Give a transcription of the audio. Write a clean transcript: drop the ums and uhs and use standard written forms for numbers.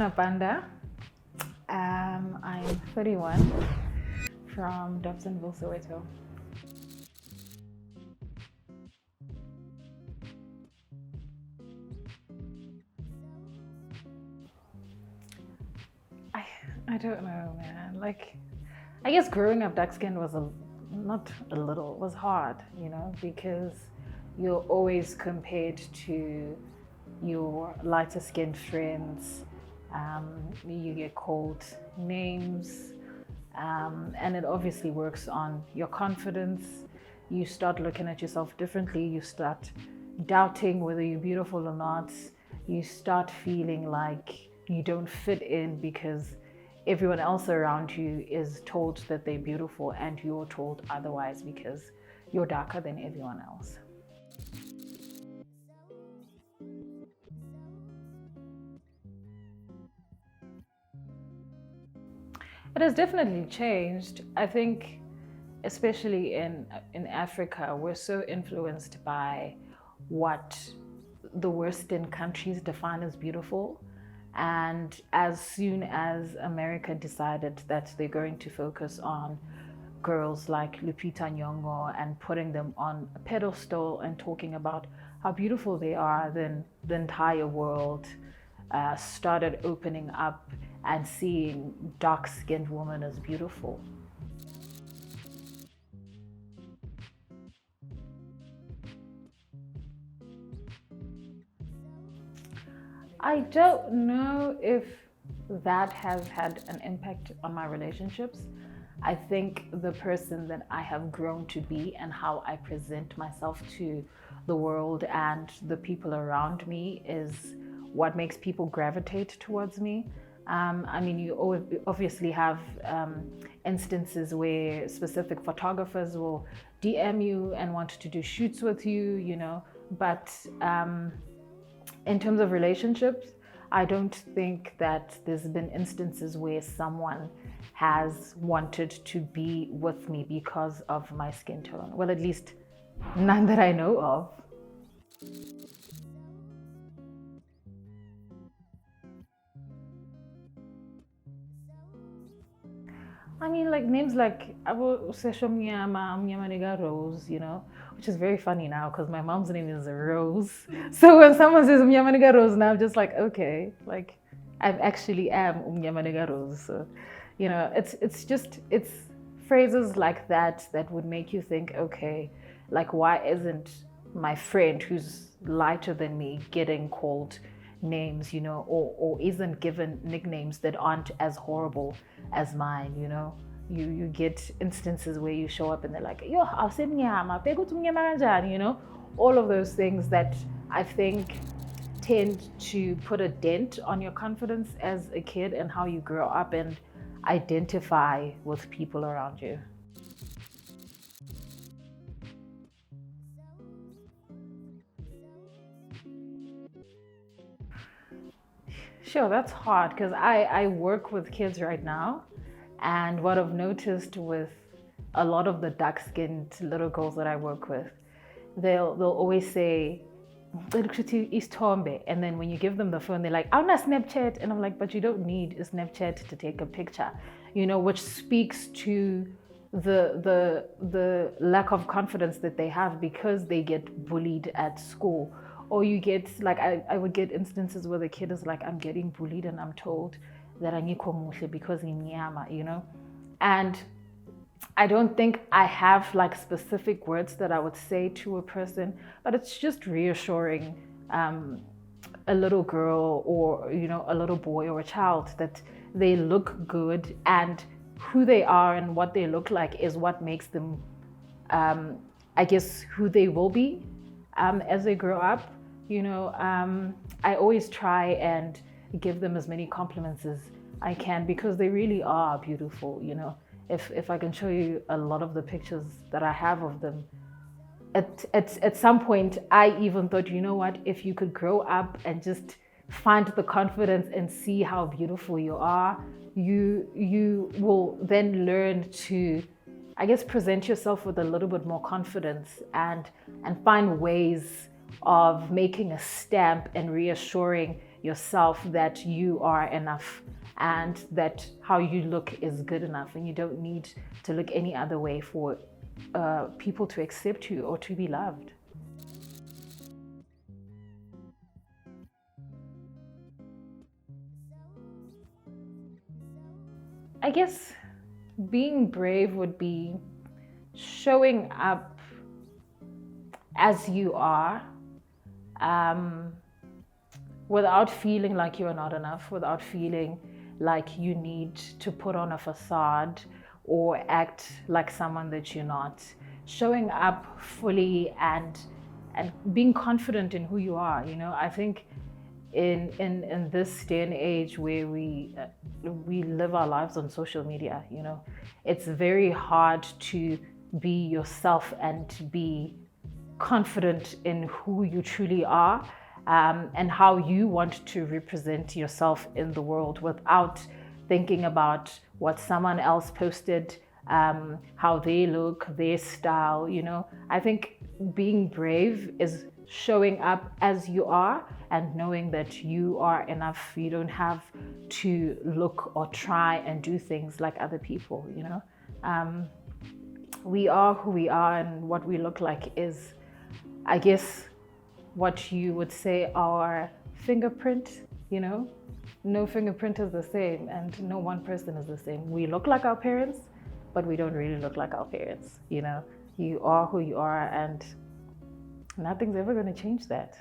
Verona Banda. I'm 31 from Dobsonville, Soweto. I don't know, man. I guess growing up dark-skinned was was hard, because you're always compared to your lighter-skinned friends. You get called names, and it obviously works on your confidence. You start looking at yourself differently. You start doubting whether you're beautiful or not. You start feeling like you don't fit in because everyone else around you is told that they're beautiful and you're told otherwise because you're darker than everyone else. It has definitely changed. I think, especially in Africa, we're so influenced by what the Western countries define as beautiful. And as soon as America decided that they're going to focus on girls like Lupita Nyong'o and putting them on a pedestal and talking about how beautiful they are, then the entire world started opening up and seeing dark-skinned women as beautiful. I don't know if that has had an impact on my relationships. I think the person that I have grown to be and how I present myself to the world and the people around me is what makes people gravitate towards me. You obviously have instances where specific photographers will DM you and want to do shoots with you, but in terms of relationships, I don't think that there's been instances where someone has wanted to be with me because of my skin tone. Well, at least none that I know of. Names like Abo Sesho Mnyama Rose, which is very funny now because my mom's name is Rose. So when someone says Mnyama Rose now, I'm just like, okay, I actually am Mnyama Rose. So, it's phrases like that would make you think, okay, why isn't my friend who's lighter than me getting called names, or isn't given nicknames that aren't as horrible as mine, You get instances where you show up and they're like, yo, I'll say mnyama, pego tu mnyama kanjani, all of those things that I think tend to put a dent on your confidence as a kid and how you grow up and identify with people around you. Sure, that's hard because I work with kids right now, and what I've noticed with a lot of the dark-skinned little girls that I work with, they'll always say, and then when you give them the phone, they're like, I'm not Snapchat, and I'm like, but you don't need a Snapchat to take a picture, which speaks to the lack of confidence that they have because they get bullied at school. Or you get, I would get instances where the kid is like, I'm getting bullied and I'm told that I need muhle because nyama, And I don't think I have specific words that I would say to a person, but it's just reassuring a little girl or, a little boy or a child that they look good and who they are and what they look like is what makes them, I guess, who they will be as they grow up. I always try and give them as many compliments as I can because they really are beautiful, If I can show you a lot of the pictures that I have of them, at some point I even thought, if you could grow up and just find the confidence and see how beautiful you are, you will then learn to, I guess, present yourself with a little bit more confidence and find ways of making a stamp and reassuring yourself that you are enough and that how you look is good enough, and you don't need to look any other way for people to accept you or to be loved. I guess being brave would be showing up as you are, without feeling like you're not enough, without feeling like you need to put on a facade or act like someone that you're not. Showing up fully and being confident in who you are. I think in this day and age where we live our lives on social media, it's very hard to be yourself and to be confident in who you truly are, and how you want to represent yourself in the world without thinking about what someone else posted, how they look, their style. I think being brave is showing up as you are and knowing that you are enough. You don't have to look or try and do things like other people. We are who we are, and what we look like is, I guess, what you would say our fingerprint. No fingerprint is the same, and no one person is the same. We look like our parents, but we don't really look like our parents. You are who you are, and nothing's ever going to change that.